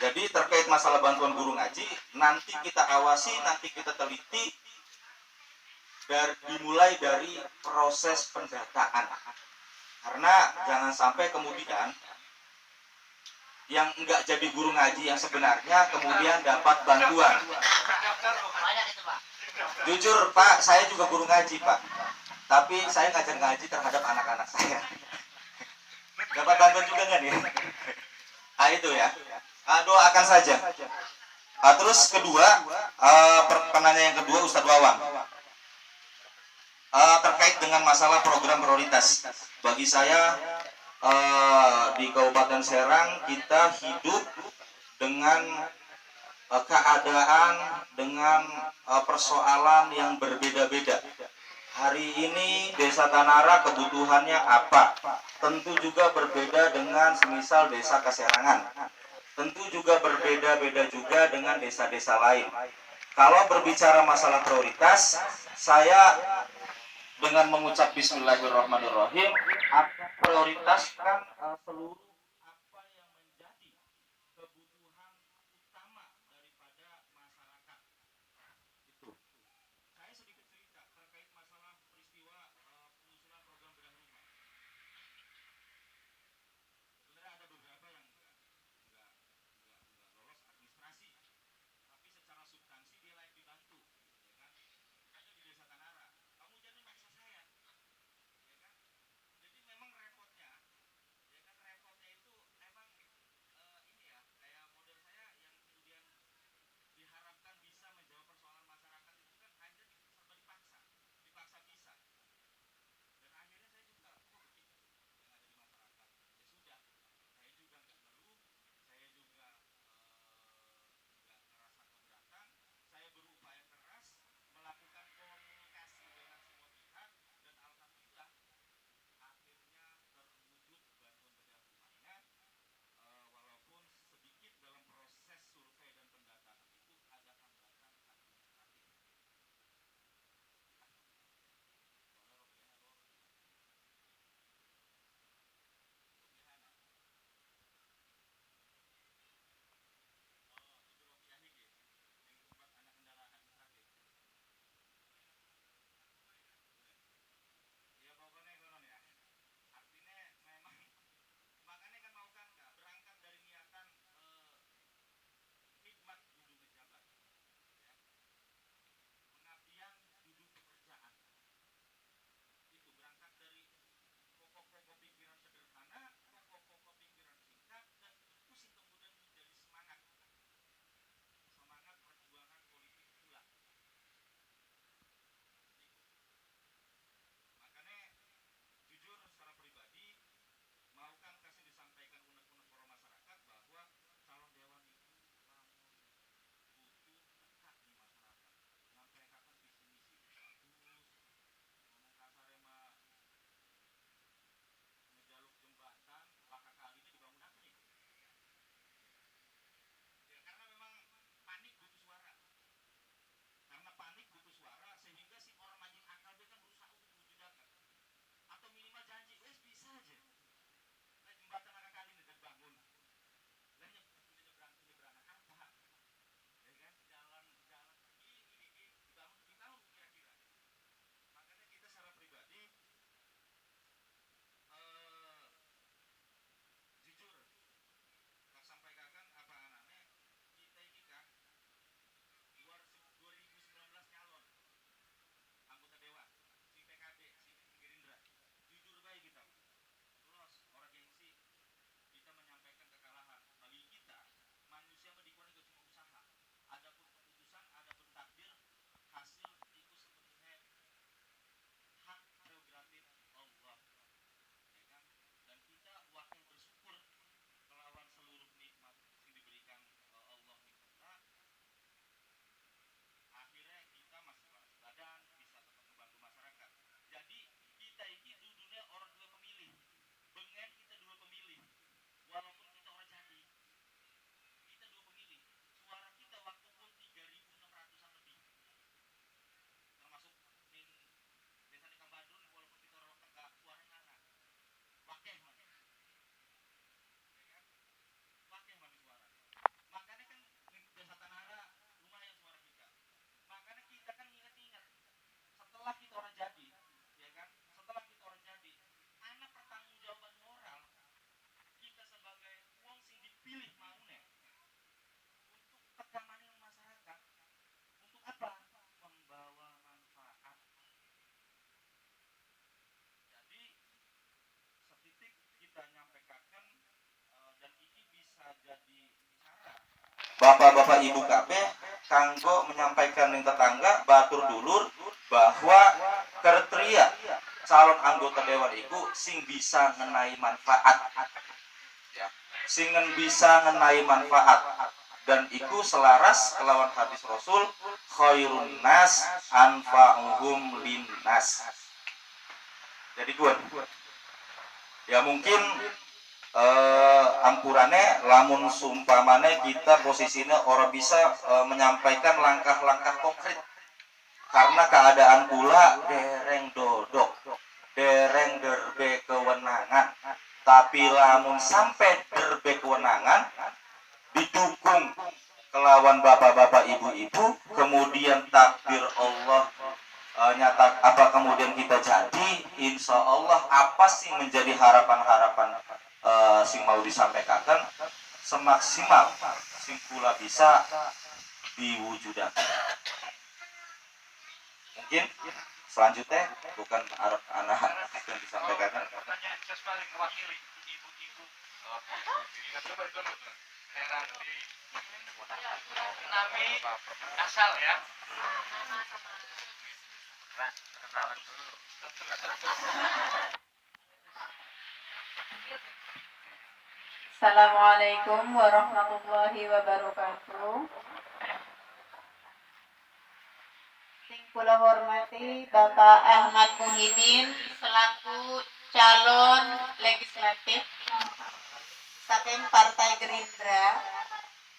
Jadi terkait masalah bantuan guru ngaji, nanti kita awasi, nanti kita teliti, dimulai dari proses pendataan. Karena jangan sampai kemudian yang enggak jadi guru ngaji yang sebenarnya kemudian dapat bantuan. Jujur Pak, saya juga guru ngaji Pak, tapi saya ngajar ngaji terhadap anak-anak saya. Dapat bantuan juga nggak nih? Nah itu ya. Doakan saja. Terus kedua, penanya yang kedua Ustadz Wawan, terkait dengan masalah program prioritas. Bagi saya di Kabupaten Serang kita hidup dengan keadaan, dengan persoalan yang berbeda-beda. Hari ini Desa Tanara kebutuhannya apa? Tentu juga berbeda dengan semisal Desa Kaserangan. Tentu juga berbeda-beda juga dengan desa-desa lain. Kalau berbicara masalah prioritas, saya dengan mengucap Bismillahirrahmanirrahim prioritaskan seluruh apa yang menjadi kebutuhan utama daripada masyarakat. Itu. Saya sedikit cerita terkait masalah peristiwa penyusunan program bedah rumah. Sebenarnya ada beberapa yang enggak lolos administrasi, tapi secara substansi dia layak dibantu, ya kan? Ada di Desa Tanara, kamu jadi maksa saya, ya kan? Jadi memang repotnya, ya kan, repotnya bapak-bapak ibu kabeh kanggo menyampaikan ning tetangga batur dulur bahwa kriteria calon anggota dewan itu sing bisa ngenai manfaat ya, sing bisa ngenai manfaat dan itu selaras kelawan hadis Rasul khairun nas anfa'uhum linnas. Jadi gue ya mungkin ampurannya lamun sumpamane kita posisinya orang bisa menyampaikan langkah-langkah konkret karena keadaan pula dereng dodok dereng derbe kewenangan, tapi lamun sampai derbe kewenangan didukung kelawan bapak-bapak ibu-ibu kemudian takdir Allah nyata apa kemudian kita jadi insya Allah apa sih menjadi harapan-harapan sing mau disampaikan semaksimal sing pula bisa diwujudkan. Mungkin selanjutnya bukan arah anak yang disampaikan. Pertanyaan saya paling mewakili ibu-ibu. Nami asal ya. Kenalan dulu. Assalamualaikum warahmatullahi wabarakatuh. Sing kula hormati Bapak Ahmad Muhyiddin selaku calon legislatif saking Partai Gerindra.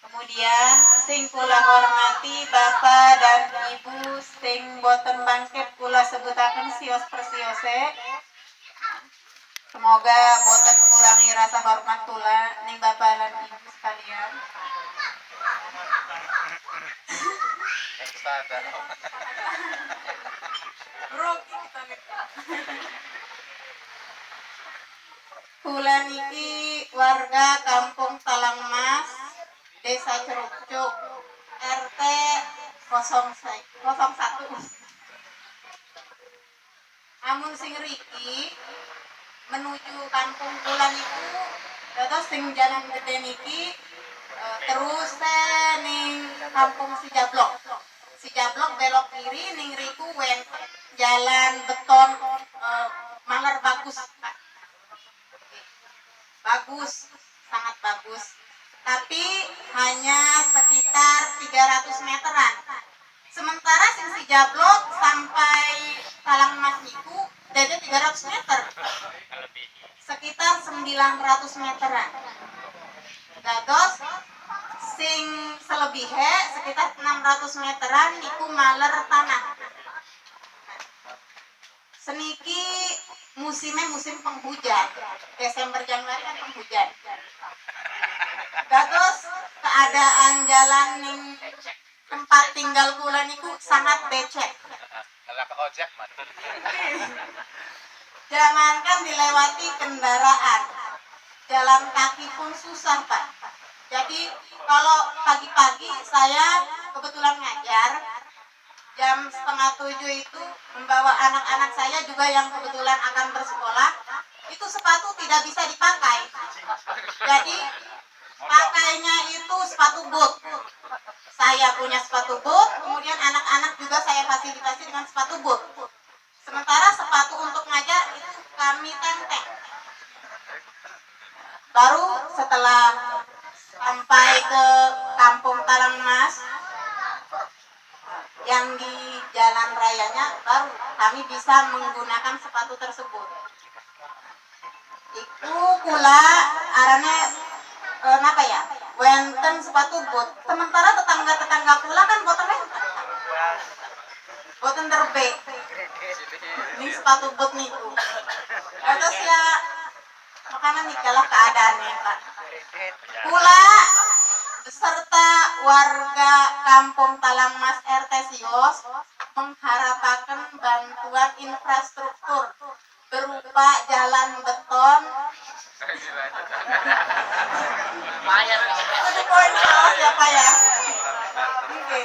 Kemudian sing kula hormati Bapak dan Ibu sing boten bangkit kula sebutaken sios persiose. Semoga boten mengurangi rasa hormat kula ning Bapak dan Ibu sekalian. Kula niki warga Kampung Talangmas, Desa Cerukcuk, RT 01. Amun sing riki menuju kampung kula niku dados sing jalan gede niki terus ning kampung Sijablok. Sijablok belok kiri ning riku wenten jalan beton maler bagus, Pak. Bagus, sangat bagus. Tapi hanya sekitar 300 meteran. Sementara sing Sijablok sampai Talangmas niku dadi 300 meter. Sekitar 900 meteran. Dados sing selebihnya sekitar 600 meteran niku maler tanah. Seniki musimnya musim penghujan. Desember Januari kan penghujan. Dados keadaan jalan ning tempat tinggal kula niku sangat becek. Kalau ke ojek mah. Jangankan dilewati kendaraan, jalan kaki pun susah, Pak. Jadi kalau pagi-pagi saya kebetulan ngajar, jam 6:30 itu membawa anak-anak saya juga yang kebetulan akan bersekolah, itu sepatu tidak bisa dipakai. Jadi pakainya itu sepatu boot. Saya punya sepatu boot, kemudian anak-anak juga saya fasilitasi dengan sepatu boot. Sementara sepatu untuk ngajar itu kami tenteng. Baru setelah sampai ke Kampung Talangmas yang di jalan rayanya, baru kami bisa menggunakan sepatu tersebut. Iku kula arane napa ya? Wenten sepatu boot. Sementara tetangga-tetangga kula kan boten wenten. Boten terbe. Ini sepatu boot niku. Terus ya makanan nikalah keadaannya, Pak. Kula beserta warga Kampung Talangmas RT Sios mengharapkan bantuan infrastruktur berupa jalan beton. Itu poin salah siapa ya? Oke.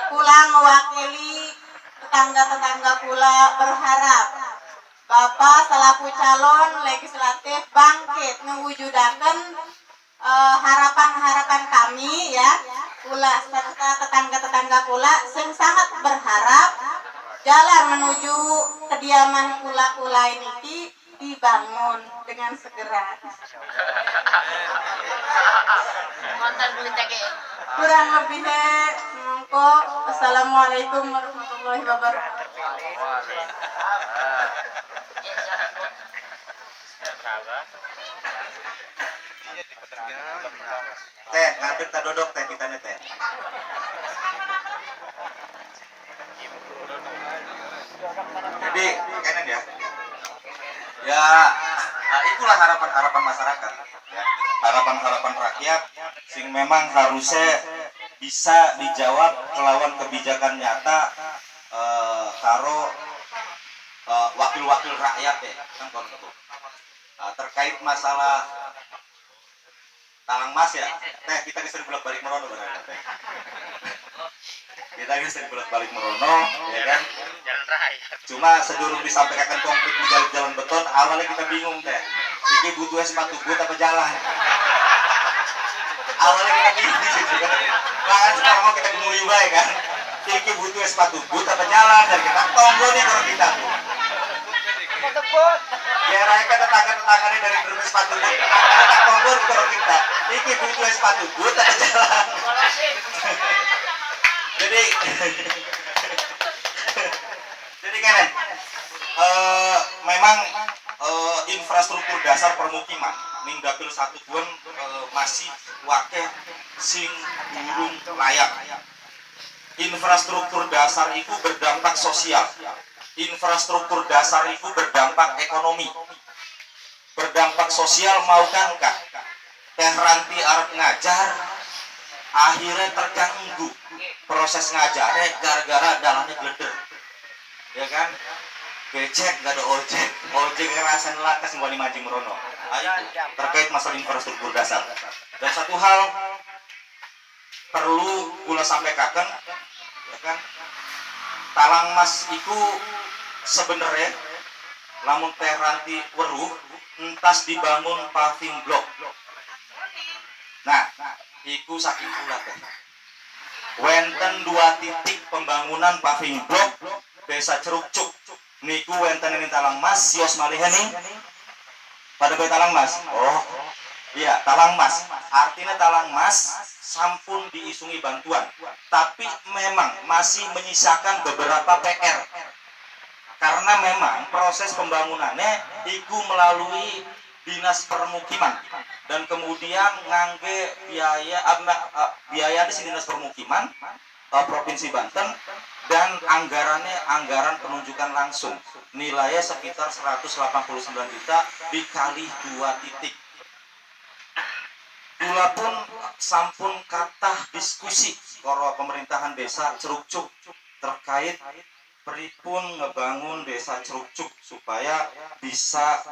Kula mewakili tetangga-tetangga kula berharap Bapak selaku calon legislatif bangkit mewujudaken harapan-harapan kami ya kula serta tetangga-tetangga kula sing sangat berharap jalan menuju kediaman kula ini dibangun dengan segera. Kurang lebihnya monggo. Assalamualaikum warahmatullahi wabarakatuh. Teh, ngadeg tak dodok teh kita nih teh. Jadi, kenen ya. Ya, itulah harapan-harapan masyarakat. Ya, harapan-harapan rakyat, sing memang harusnya bisa dijawab kelawan kebijakan nyata karo wakil-wakil rakyat ya, kan kon itu. Terkait masalah talang mas ya, teh kita bisa bolak balik merono barang teh. Kita bisa bolak balik merono, ya kan? Jalan raya. Cuma sedurung disampaikan konkret di jalan beton, awalnya kita bingung teh. Iki butuh sepatu boot apa jalan? Awalnya kita bingung gitu kan. Bahkan sekarang mau kita gemui baik kan. Iki butuh sepatu boot apa jalan? Dan kita tonggo nih kalau kita tuh. Biar aja tetangga-tetangganya dari grup sepatu boot. Kita tonggo nih kalau kita. Iki butuh sepatu boot apa jalan? Jadi kan memang infrastruktur dasar permukiman ning dapil satu pun masih wakil sing durung layak. Infrastruktur dasar itu berdampak sosial. Infrastruktur dasar itu berdampak ekonomi. Berdampak sosial maukankah Teh Ranti arep ngajar akhirnya terganggu proses ngajarnya gara-gara dalamnya gleder, ya kan? Becek gak ada ojek ngerasain lakas nggak dimajing merono. Itu terkait masalah infrastruktur dasar. Dan satu hal perlu kula sampaikan, ya kan? Talang mas itu sebenarnya lamun Teh Ranti weruh entas dibangun paving block. Nah, iku saking pula teh. Wenten 2 titik pembangunan paving block desa Cerukcuk. Niku wenten ini Talang Mas, sios malih nih. Pada bae Talang Mas. Oh. Iya, Talang Mas. Artinya Talang Mas sampun diisungi bantuan, tapi memang masih menyisakan beberapa PR. Karena memang proses pembangunannya iku melalui Dinas Permukiman dan kemudian ngangge biaya di Dinas Permukiman Provinsi Banten dan anggaran penunjukan langsung nilainya sekitar 189 juta dikali 2 titik. Kula pun sampun kathah diskusi karo pemerintahan desa Cerukcuk terkait pripun ngebangun desa Cerukcuk supaya bisa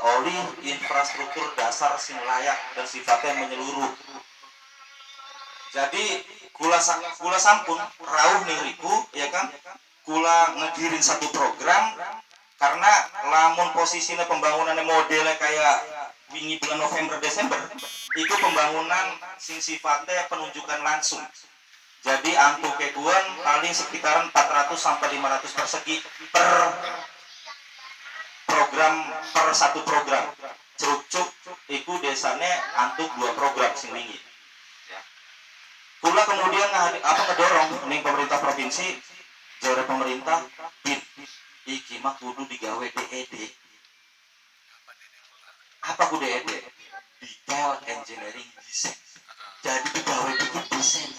oleh infrastruktur dasar sing layak dan sifatnya menyeluruh. Jadi kula sampun rawuh niku ya kan, kula ngegiring satu program karena lamun posisinya pembangunannya modelnya kayak wingi bulan November Desember itu pembangunan sing sifatnya penunjukan langsung. Jadi antuk keguan paling sekitaran 400 sampai 500 persegi per program, per satu program. Cerukcuk itu desanya antuk 2 program sing wingi. Ya. Kula kemudian ngedorong ning pemerintah provinsi, jare pemerintah iki mah kudu digawe DED. Apa kudu DED? Detail engineering design. Jadi digawe bikin desain.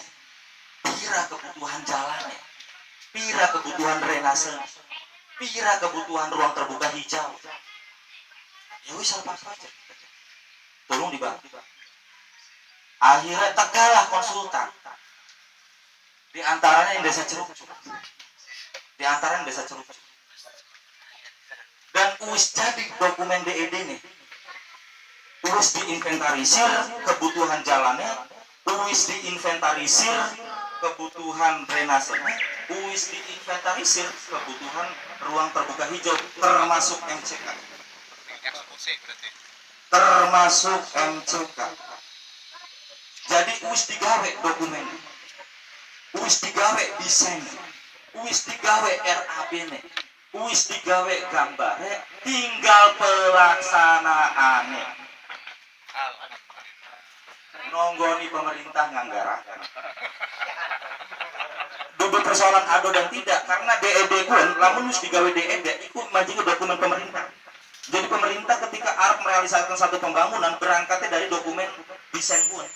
Pira kebutuhan jalannya, pira kebutuhan drainase, pira kebutuhan ruang terbuka hijau. Ya wis apa saja. Tolong dibantu. Akhirnya tegalah konsultan. Di antaranya yang desa Cerukcuk. Dan wis jadi dokumen DED nih. Wis diinventarisir kebutuhan jalannya, wis diinventarisir kebutuhan drainasenya, wis diinventarisir kebutuhan ruang terbuka hijau termasuk MCK. Termasuk MCK. Jadi wis digawe dokumen, wis digawe desain, wis digawe RAB-ne, wis digawe gambare, tinggal pelaksanaane. Nonggoni pemerintah nganggarakan. Dudu persoalan ado dan tidak, karena DED pun lamun wis digawe DED iku majine dokumen pemerintah. Jadi pemerintah ketika arep merealisasikan satu pembangunan berangkatnya dari dokumen desain pun.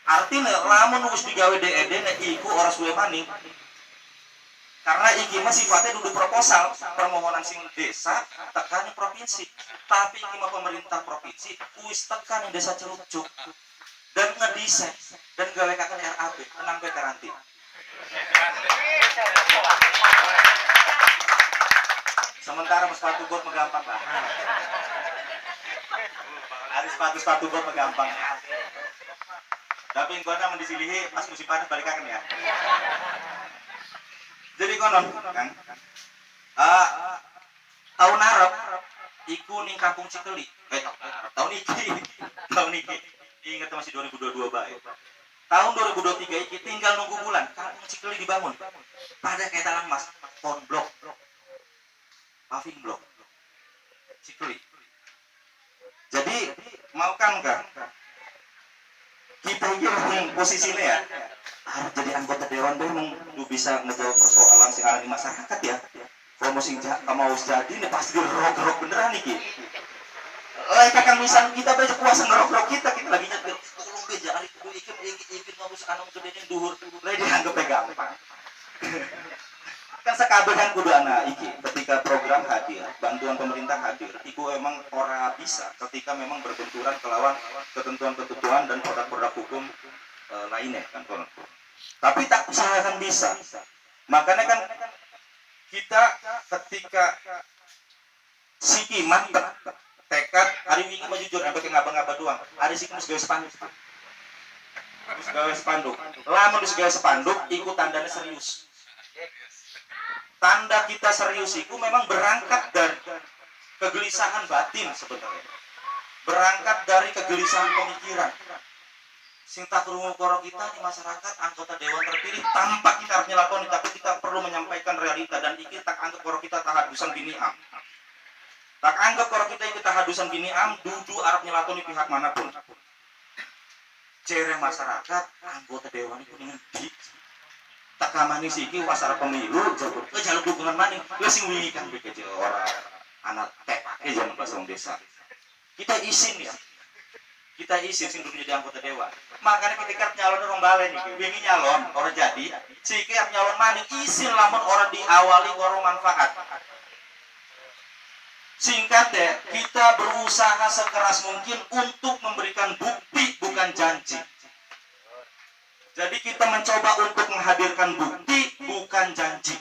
Artinya lamun wis digawe DED nek iku ora suwe maning. Karena iki mah sifatnya dudu proposal, permohonan sing desa tekan provinsi. Tapi iki mah pemerintah provinsi wis tekan desa Cerucuk dan ngedesain dan gawe kaken RAB tenang pe garanti. Sementara sepatu bot gampang lah. Hari sepatu bot gampang. Tapi engkau nama disilihi pas musim panas balik kaken ya. Jadi konon kan, tahun Arab, iku ning kampung Cikeli. Tahun iki, ingat masih 2022 baik. Tahun 2023 iki tinggal nunggu bulan, kampung Cikeli dibangun. Pada kayak talang mas, pon blok, paving blok, Cikeli. Jadi mau kan kita ini posisinya ya. Harus jadi anggota dewan deh bisa ngejawab persoalan sing ada di masyarakat ya. Kalau mau jadi ini pasti gerok-gerok beneran nih ki. Kakang misal kita baca puasa ngerok-gerok kita lagi nyetir tolong beja hari kudu ikut ngabus anu gedenya duhur lain dianggap gampang. Kan sakabehan kudu anak iki ketika program hadir, bantuan pemerintah hadir, iku emang ora bisa ketika memang berbenturan kelawan ketentuan-ketentuan dan produk-produk hukum lainnya kan konon. Tapi tak usahakan bisa. Makanya kan kita ketika siki mantep tekad hari ini mah jujur sampai ke ngaba-ngaba doang. Hari siki mesti gawe spanduk. Mesti gawe spanduk. Lamun mesti gawe spanduk iku tandanya serius. Tanda kita serius itu memang berangkat dari kegelisahan batin sebenarnya. Berangkat dari kegelisahan pemikiran. Sing tak krungu karo kita di masyarakat anggota dewan terpilih tanpa kita harus nyelakoni, tapi kita perlu menyampaikan realita dan iki tak anggap karo kita tahadusan bini am. Tak anggap karo kita iki tahadusan bini am dudu arep nyelakoni pihak manapun. Jere masyarakat anggota dewan itu dengan di tak kamani siki wasara pemilu jalur dukungan maning geus sing wingi kan bekeje ora anak tek jangan pasang desa. Kita izin ya. Kita izin sing dulu jadi anggota dewan. Makanya ketika nyalon orang balen nih, wingi nyalon orang jadi, siki nyalon maning izin lamun orang diawali orang manfaat. Singkat deh, kita berusaha sekeras mungkin untuk memberikan bukti bukan janji. Jadi kita mencoba untuk menghadirkan bukti bukan janji.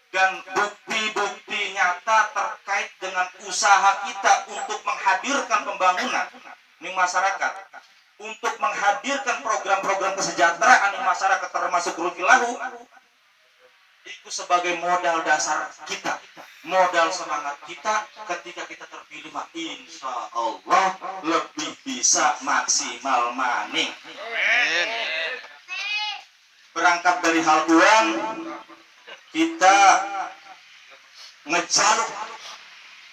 Dan bukti-bukti nyata terkait dengan usaha kita untuk menghadirkan pembangunan di masyarakat, untuk menghadirkan program-program kesejahteraan di masyarakat termasuk Rukilahu, itu sebagai modal dasar kita, modal semangat kita ketika kita terpilih, insya Allah lebih bisa maksimal maning. Berangkat dari hal tuan, kita ngejaluk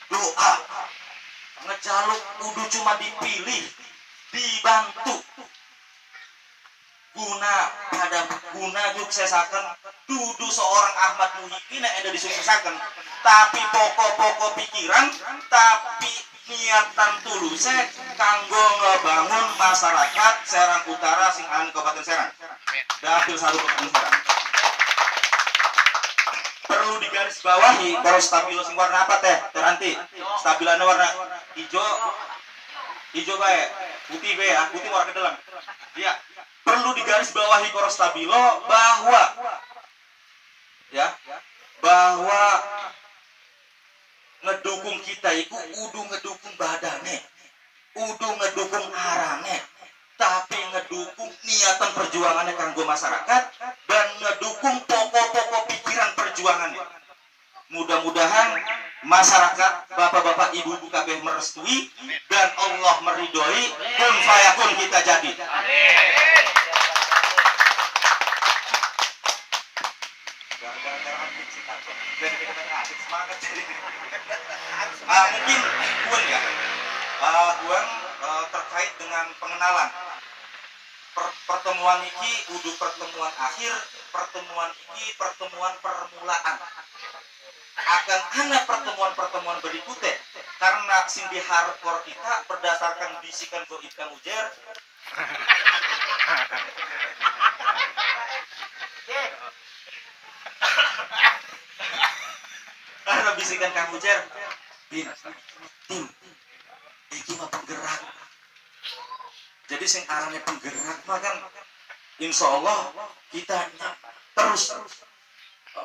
doa, ngejaluk kudu cuma dipilih, dibantu guna nyuksesaken dudu seorang Ahmad Muhyiddin yang disuksesaken, tapi pokok-pokok pikiran, tapi niatan tulusnya kanggo ngebangun masyarakat Serang Utara sing ana Kabupaten Serang. Dapil 1 Kabupaten Serang. Perlu digaris bawahi kalau stabilo sing warna apa teh? Teranti. Stabilana warna hijau bae, putih bae ya, putih warna kedelang. Iya. Perlu digaris bawahi kalau stabilo bahwa ngedukung kita itu udu ngedukung badane, udu ngedukung arane, tapi ngedukung niatan perjuangannya kanggo masyarakat dan ngedukung pokok-pokok pikiran perjuangannya. Mudah-mudahan masyarakat, bapak-bapak, ibu-ibu kabeh merestui dan Allah meridhoi kun fayakun kita jadi. Mungkin Kuan ya, Kuan terkait dengan pengenalan. Pertemuan ini udah pertemuan akhir, pertemuan ini pertemuan permulaan. Akan ada pertemuan-pertemuan berikutnya karena sindi hardcore kita berdasarkan bisikan goib Kang Ujer. Karena bisikan Kang Ujer, tim, iki mah penggerak. Jadi sing arane penggerak mah kan insya Allah kita terus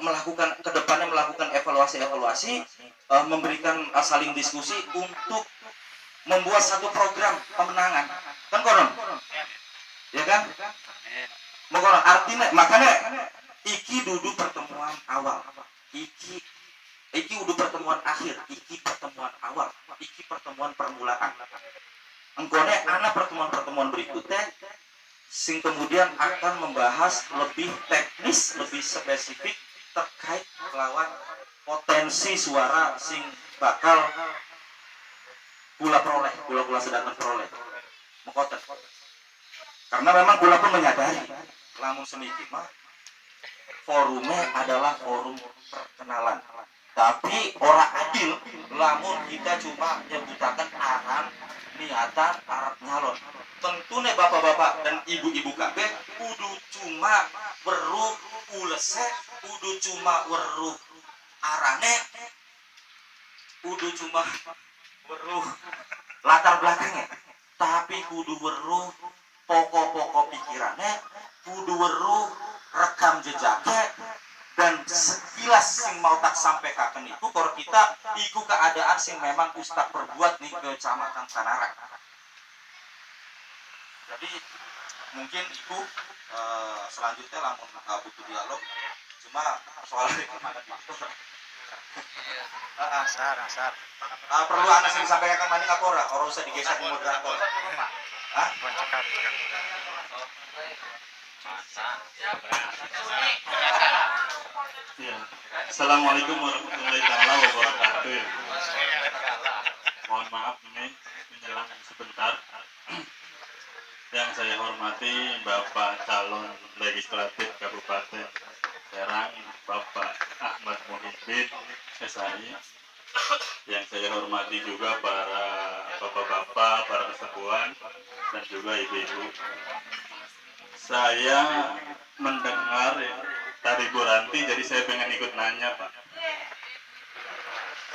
melakukan kedepannya melakukan evaluasi, memberikan saling diskusi untuk membuat satu program pemenangan. Kan konon? Ya kan? Mau konon artinya makanya iki duduk pertemuan awal. Iki udah pertemuan akhir, iki pertemuan awal, iki pertemuan permulaan. Engkone anak pertemuan-pertemuan berikutnya sing kemudian akan membahas lebih teknis, lebih spesifik terkait melawan potensi suara sing bakal kula sedang peroleh. Mengkoten. Karena memang kula pun menyadari lamun semiki mah forumnya adalah forum perkenalan. Tapi orang adil lamun kita cuma nyebutakan aran niatan arep nyalon. Tentunya bapak-bapak dan ibu-ibu kabeh kudu cuma weruh ulese, kudu cuma weruh arane, kudu cuma weruh latar belakangnya, tapi kudu weruh pokok-pokok pikirannya, kudu weruh rekam jejaknya, dan sekilas sing mau tak sampaikan itu kalau kita iku keadaan sing memang Ustaz perbuat nih ke Kecamatan Tanarang. Jadi mungkin itu selanjutnya lamun butuh dialog, cuma soalnya kemana itu Asar. perlu anak yang disampaikan mana nggak orang usah digeser di moderator. Hah? Ya. Assalamualaikum warahmatullahi taala wabarakatuh. Mohon maaf ini menjelang sebentar. Yang saya hormati Bapak calon legislatif Kabupaten Serang, Bapak Ahmad Muhyiddin SAI. Yang saya hormati juga para bapak-bapak, para kesepuhan, dan juga ibu-ibu. Saya mendengar tadi Bu Ranti, jadi saya pengen ikut nanya, Pak.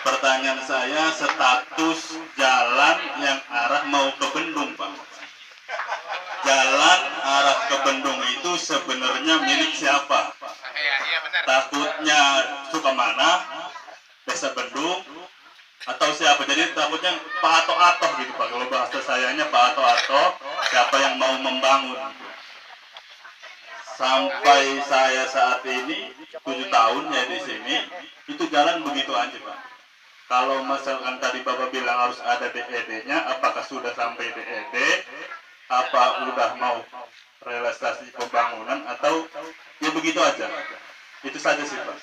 Pertanyaan saya, status jalan yang arah mau ke Bendung, Pak. Jalan arah ke Bendung itu sebenarnya milik siapa? Iya benar. Takutnya Sukamana, Desa Bendung, atau siapa? Jadi takutnya Pak Ato-Ato gitu, Pak. Kalau bahasa sayanya Pak Ato-Ato, siapa yang mau membangun? Sampai saya saat ini 7 tahun ya di sini, itu jalan begitu aja, Pak. Kalau misalkan tadi Bapak bilang harus ada DED-nya, apakah sudah sampai DED? Apa udah mau realisasi pembangunan atau ya begitu aja? Itu saja sih, Pak.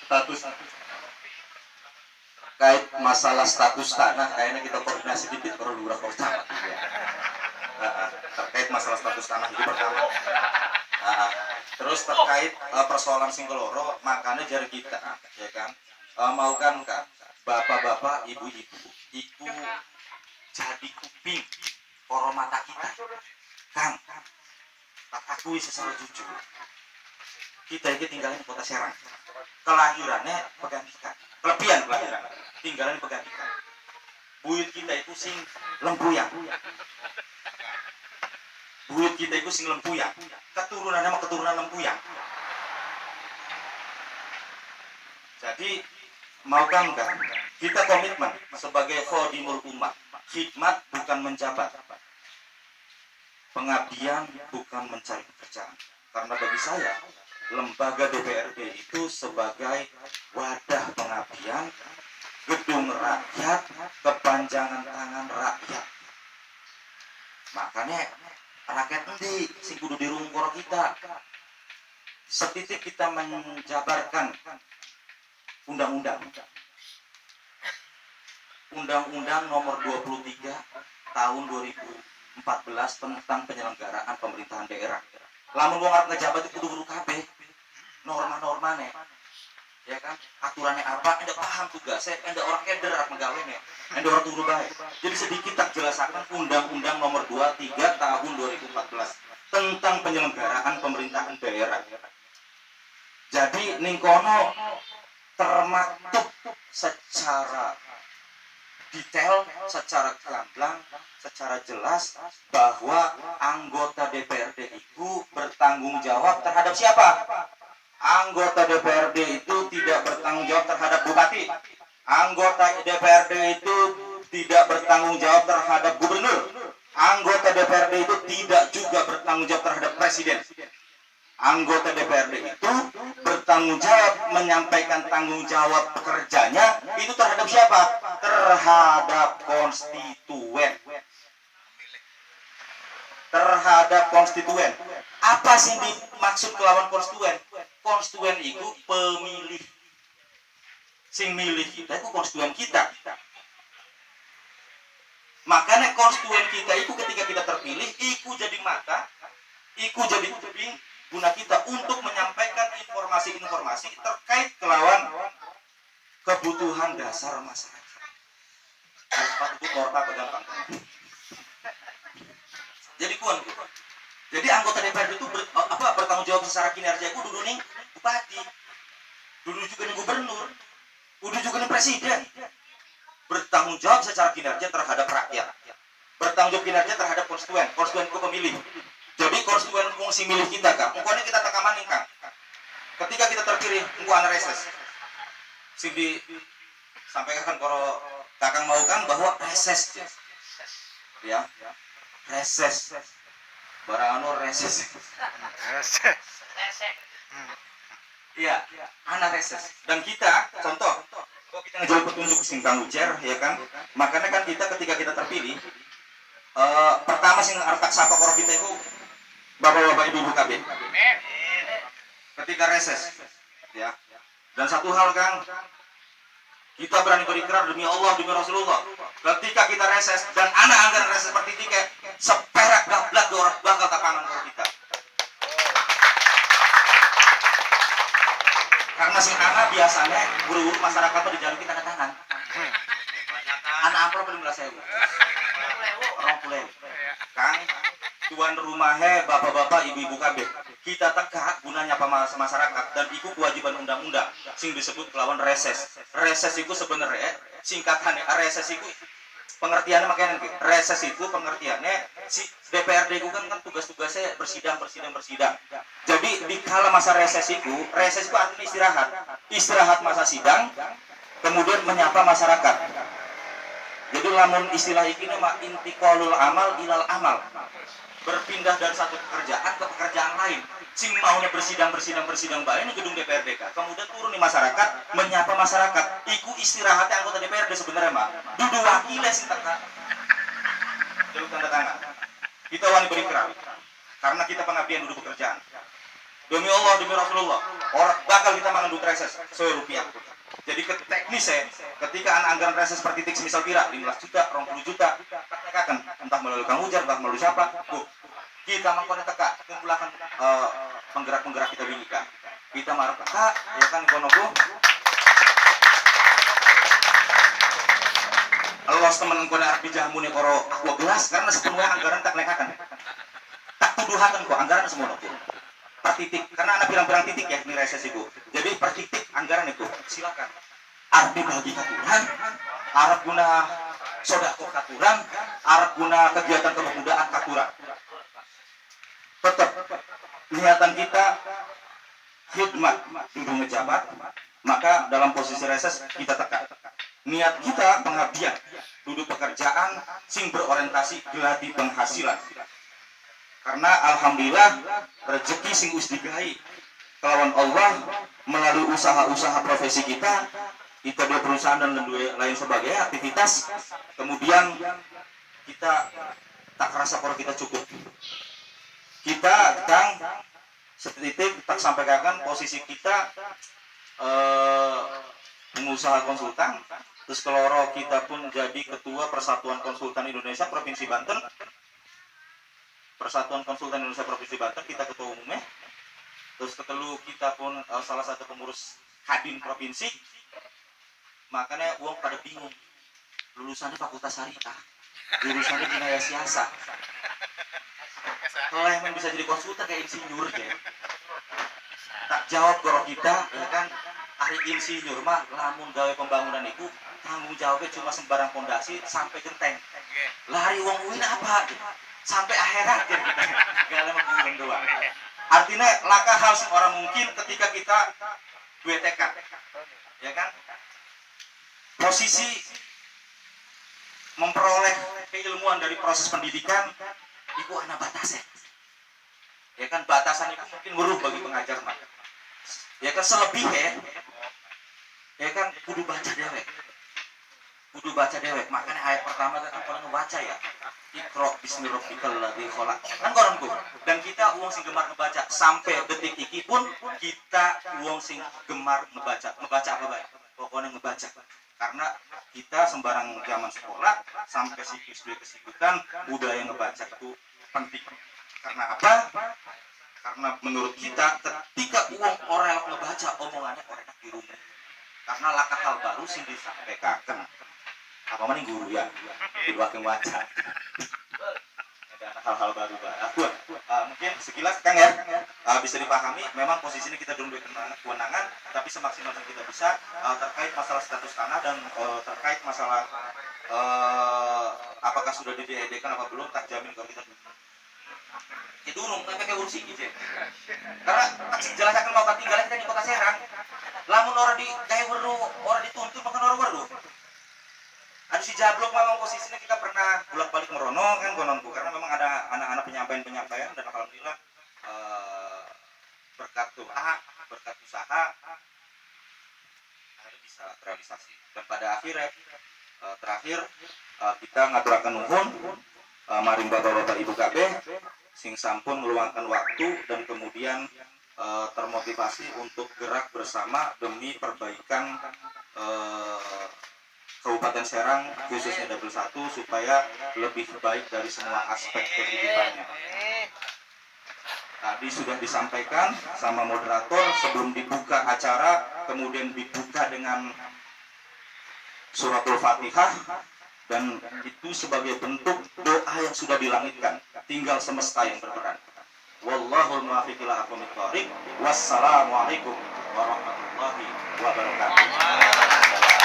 Status. Terkait masalah status tanah, kayaknya kita koordinasi dikit perlu beberapa pertama. Terkait masalah status tanah itu pertama. Terus terkait persoalan Singkeloro, makanya jari kita, ya kan, mau kan bapak-bapak, ibu-ibu, iku jadi kuping poro mata kita, Kang. Tak akui secara jujur, kita ini tinggalin di kota Serang, kelahirannya Pegantikan, kelebihan kelahiran, tinggalin di Pegantikan. Buyut kita itu sing lempuyang. Buyut kita itu sing lempuyang, keturunannya mah keturunan lempuyang. Jadi mau kan kita komitmen sebagai khodimul umat, khidmat bukan menjabat, pengabdian bukan mencari pekerjaan. Karena bagi saya lembaga DPRD itu sebagai wadah pengabdian, gedung rakyat, kepanjangan tangan rakyat. Maka makanya rakyat endi sing kudu dirungkor kita setitik kita menjabarkan Undang-Undang nomor 23 tahun 2014 tentang penyelenggaraan pemerintahan daerah. Lamun wong arep ngejabat itu kudu kabeh norma-normane. Ya kan? Aturannya apa? Anda paham tugasnya, Anda orang keder arep nggawennya. Anda orang turu bae. Jadi sedikit tak jelaskan Undang-Undang nomor 23 tahun 2014 tentang penyelenggaraan pemerintahan daerah. Jadi ning kono termaktub secara detail, secara gamblang, secara jelas bahwa anggota DPRD itu bertanggung jawab terhadap siapa? Anggota DPRD itu tidak bertanggung jawab terhadap bupati. Anggota DPRD itu tidak bertanggung jawab terhadap gubernur. Anggota DPRD itu tidak juga bertanggung jawab terhadap presiden. Anggota DPRD itu bertanggung jawab menyampaikan tanggung jawab kerjanya itu terhadap siapa? Terhadap konstituen. Terhadap konstituen. Apa sih dimaksud kelawan konstituen? Konstituen itu pemilih. Sing milih kita itu konstituen kita. Makanya konstituen kita itu ketika kita terpilih, iku jadi mata, iku jadi kuping guna kita untuk menyampaikan informasi-informasi terkait kelawan kebutuhan dasar masyarakat. Alfat itu korta pegang. Jadi kuan itu. Jadi anggota DPRD itu bertanggung jawab secara kinerja itu dulu nih bupati, dulu juga nih gubernur, dulu juga nih presiden. Bertanggung jawab secara kinerja terhadap rakyat. Bertanggung jawab kinerja terhadap konstituen itu pemilih. Jadi konstituen fungsi milih kita Kang. Engko ini kita tekamanin Kang. Ketika kita terpilih, engko ana reses. Sing di sampaikan karo Kakang mau kan bahwa reses. Ya. Reses. Barang anu reses. Iya, ana reses. Dan kita contoh, kalau kita ngejual petunjuk sing Kang Ujar ya kan. Makanya kan kita ketika kita terpilih pertama sing arep tak sapa karo kita itu Bapak-bapak ibu-ibu KB. Ketika reses, ya. Dan satu hal Kang, kita berani berikrar demi Allah, demi Rasulullah. Ketika kita reses dan anak anggaran reses seperti tiket, seperak gablat orang bakal tapangan ke kita. Karena sing anak biasanya buru-buru masyarakat itu dijaluki tanda tangan. Anak amplop belum saya. Orang puleh. Kang, tuan rumahnya bapak-bapak ibu-ibu KB kita tegak gunanya apa masyarakat dan itu kewajiban undang-undang sing disebut kelawan reses. Reses itu sebenarnya singkatannya reses itu pengertiannya makanya reses itu pengertiannya si DPRD itu kan tugas-tugasnya bersidang. Jadi di kala masa reses itu artinya istirahat masa sidang kemudian menyapa masyarakat. Jadi lamun istilah ini mah intiqalul amal ilal amal. Berpindah dari satu pekerjaan ke pekerjaan lain. Sing maunya bersidang bae ini gedung DPRD kan. Kemudian turun di masyarakat, menyapa masyarakat. Iku istirahatnya anggota DPRD sebenarnya mah. Dudu wakile sing tanda. Jaluk tanda tangan. Kita wani berikrar. Karena kita pengabdian duduk pekerjaan. Demi Allah, demi Rasulullah, orang bakal kita mengandung reses ₹1. Jadi teknisnya, ketika anggaran reses seperti titik misal kira 15 juta, 20 juta, katakan entah melalui Kang Ujar, entah melalui siapa, kita mengkonek teka, kumpulkan penggerak-penggerak kita bineka. Kita marah teka, ya kan konoku. Allah teman konek arti jahamuni koro aqua gelas karena sepenuhnya anggaran tak nekakan. Tak tuduhakan kok anggaran semua nopo. Per titik, karena ada pirang-pirang titik ya ini reses itu. Jadi per titik anggaran itu silakan. Arti bagi katuran, arep guna sodako katuran, arep guna kegiatan kepemudaan katuran. Tetap niatan kita khidmat duduk ngejabat, maka dalam posisi reses kita tekan. Niat kita pengabdian, duduk pekerjaan sing berorientasi geladi penghasilan. Karena alhamdulillah rezeki sing us digahi kelawan Allah melalui usaha-usaha profesi kita dua perusahaan dan lain sebagainya aktivitas, kemudian kita tak kerasa kalau kita cukup. Kita Kang setitik tak sampaikan posisi kita pengusaha konsultan, terus keloro kita pun jadi ketua Persatuan Konsultan Indonesia Provinsi Banten. Persatuan Konsultan Indonesia Provinsi Banten kita ketua umumnya. Terus ketelu kita pun salah satu pengurus Kadin provinsi. Makanya uang pada bingung. Lulusannya Fakultas Syariah, jurusannya Jinayah Siasa. Kalau yang bisa jadi konsultan kayak insinyur ya. Tak jawab kalau kita, ya kan, ahli insinyur mah lamun gawe pembangunan itu tanggung jawabnya cuma sembarang pondasi sampai genteng. Lari uang uin apa? Sampai akhirat ya kita. Gak lama bulan doang. Artinya langkah hal sing orang mungkin ketika kita duwe tekad. Ya kan? Posisi memperoleh keilmuan dari proses pendidikan itu ada batasnya. Ya kan, batasan itu mungkin weruh bagi pengajar mah. Ya kan selebihnya ya kan kudu baca dewek. Kudu baca dewek. Makanya ayat pertama kan kalau ngebaca ya. Iqra bismi rabbikal ladzi khalaq. Kan koronku. Dan kita uang sing gemar ngebaca sampai detik iki pun kita uang sing gemar ngebaca. Ngebaca apa baik? Pokoknya ngebaca. Karena kita sembarang zaman sekolah sampai siklus dua kesibukan budaya ngebaca itu penting. Karena apa? Karena menurut kita ketika uang orang ngebaca omongannya orang di rumah. Karena langkah hal baru sing disampaikan. Apa mana guru ya? Kudu akan baca. Ada hal-hal baru Pak. Mungkin sekilas Kang ya bisa dipahami. Memang posisi ini kita belum kewenangan, tapi semaksimal yang kita bisa terkait masalah status tanah dan terkait masalah apakah sudah di-DED-kan apa belum, tak jamin kalau kita itu pakai ursi gitu ya. Karena jelaskan mau tinggal kita di Kota Serang. Lamun orang di kayak weru, orang dituntut makan orang weru. Ada si Jablok memang posisinya kita pernah bolak-balik merono kan kononku, karena memang ada anak-anak penyampaian dan alhamdulillah berkat doa, berkat usaha akhirnya bisa terrealisasi. Dan pada akhirnya terakhir kita ngaturaken nuhun maring bapak-bapak ibu kabeh sing sampun meluangkan waktu dan kemudian termotivasi untuk gerak bersama demi perbaikan Kabupaten Serang khususnya Dapil 1 supaya lebih baik dari semua aspek kehidupannya. Tadi sudah disampaikan sama moderator sebelum dibuka acara, kemudian dibuka dengan suratul Fatihah, dan itu sebagai bentuk doa yang sudah dilangitkan, tinggal semesta yang berperan. Wallahul muwaffiq ila aqwamit thoriq. Wassalamualaikum warahmatullahi wabarakatuh.